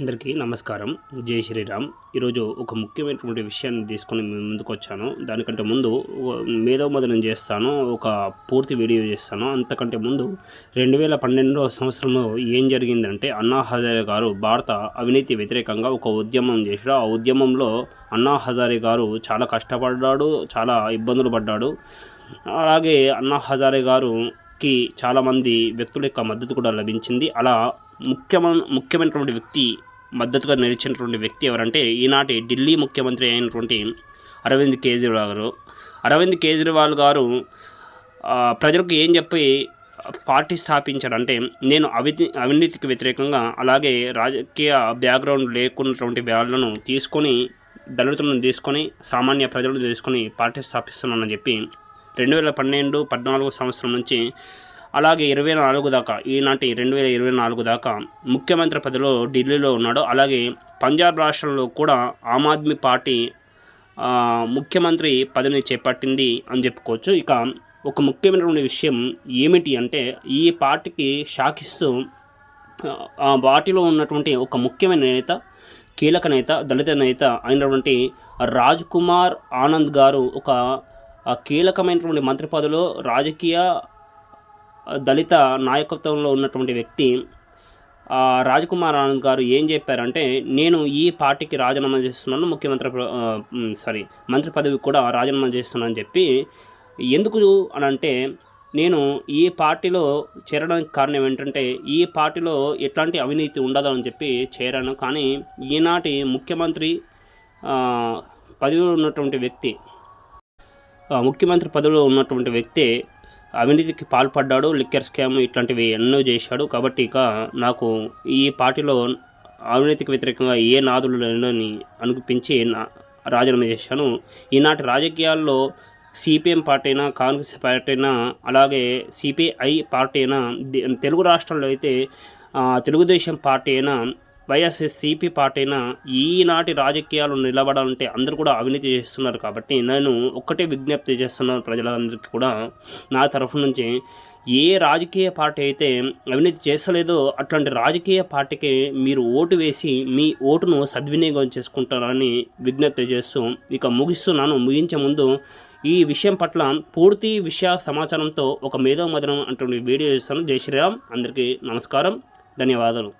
అందరికీ నమస్కారం. జై శ్రీరామ్. ఈరోజు ఒక ముఖ్యమైనటువంటి విషయాన్ని తీసుకొని మీ ముందుకు వచ్చాను. దానికంటే ముందు మేధోమథనం చేస్తాను, ఒక పూర్తి వీడియో చేస్తాను. అంతకంటే ముందు 2012 సంవత్సరంలో ఏం జరిగిందంటే, అన్నా హజారే గారు భారత అవినీతి వ్యతిరేకంగా ఒక ఉద్యమం చేశాడు. ఆ ఉద్యమంలో అన్నా హజారే గారు చాలా కష్టపడ్డాడు, చాలా ఇబ్బందులు పడ్డాడు. అలాగే అన్నా హజారే గారుకి చాలామంది వ్యక్తుల యొక్క మద్దతు కూడా లభించింది. అలా ముఖ్యమైనటువంటి వ్యక్తి, మద్దతుగా నిలిచినటువంటి వ్యక్తి ఎవరంటే ఈనాటి ఢిల్లీ ముఖ్యమంత్రి అయినటువంటి అరవింద్ కేజ్రీవాల్ గారు ప్రజలకు ఏం చెప్పి పార్టీ స్థాపించాడంటే, నేను అవినీతికి వ్యతిరేకంగా, అలాగే రాజకీయ బ్యాక్గ్రౌండ్ లేకున్నటువంటి వాళ్ళను తీసుకొని, దళితులను తీసుకొని, సామాన్య ప్రజలను తీసుకొని పార్టీ స్థాపిస్తున్నానని చెప్పి 2012-14 సంవత్సరం నుంచి అలాగే 24 దాకా, ఈనాటి 2024 దాకా ముఖ్యమంత్రి పదవిలో ఢిల్లీలో ఉన్నాడు. అలాగే పంజాబ్ రాష్ట్రంలో కూడా ఆమ్ ఆద్మీ పార్టీ ముఖ్యమంత్రి పదవిని చేపట్టింది అని చెప్పుకోవచ్చు. ఇక ఒక ముఖ్యమైనటువంటి విషయం ఏమిటి అంటే, ఈ పార్టీకి శాఖిస్తూ వాటిలో ఉన్నటువంటి ఒక ముఖ్యమైన నేత, కీలక నేత, దళిత నేత అయినటువంటి రాజ్ కుమార్ ఆనంద్ గారు ఒక కీలకమైనటువంటి మంత్రి పదవిలో రాజకీయ దళిత నాయకత్వంలో ఉన్నటువంటి వ్యక్తి. రాజ్ కుమార్ ఆనంద్ గారు ఏం చెప్పారంటే, నేను ఈ పార్టీకి రాజీనామా చేస్తున్నాను, మంత్రి పదవికి కూడా రాజీనామా చేస్తున్నానని చెప్పి. ఎందుకు అని అంటే, నేను ఈ పార్టీలో చేరడానికి కారణం ఏంటంటే, ఈ పార్టీలో ఎట్లాంటి అవినీతి ఉండదు అని చెప్పి చేరాను. కానీ ఈనాటి ముఖ్యమంత్రి పదవిలో ఉన్నటువంటి వ్యక్తి అవినీతికి పాల్పడ్డాడు, లిక్కర్ స్కామ్ ఇట్లాంటివి ఎన్నో చేశాడు. కాబట్టి ఇక నాకు ఈ పార్టీలో అవినీతికి వ్యతిరేకంగా ఏ నాదులు లేనని అనిపించి రాజీనామా చేశాను. ఈనాటి రాజకీయాల్లో సిపిఎం పార్టీ అయినా, కాంగ్రెస్ పార్టీ అయినా, అలాగే సిపిఐ పార్టీ అయినా, తెలుగు రాష్ట్రాల్లో అయితే తెలుగుదేశం పార్టీ అయినా, వైఎస్ఎస్సిపి పార్టీ అయినా, ఈనాటి రాజకీయాలు నిలబడాలంటే అందరూ కూడా అవినీతి చేస్తున్నారు. కాబట్టి నేను ఒక్కటే విజ్ఞప్తి చేస్తున్నాను ప్రజలందరికీ కూడా, నా తరఫు నుంచి, ఏ రాజకీయ పార్టీ అయితే అవినీతి చేస్తలేదో అట్లాంటి రాజకీయ పార్టీకి మీరు ఓటు వేసి మీ ఓటును సద్వినియోగం చేసుకుంటారని విజ్ఞప్తి చేస్తూ ఇక ముగిస్తున్నాను. ముగించే ముందు ఈ విషయం పట్ల పూర్తి సమాచారంతో ఒక మేధోమథనం అటువంటి వీడియో చేస్తాను. జై శ్రీరామ్. అందరికీ నమస్కారం, ధన్యవాదాలు.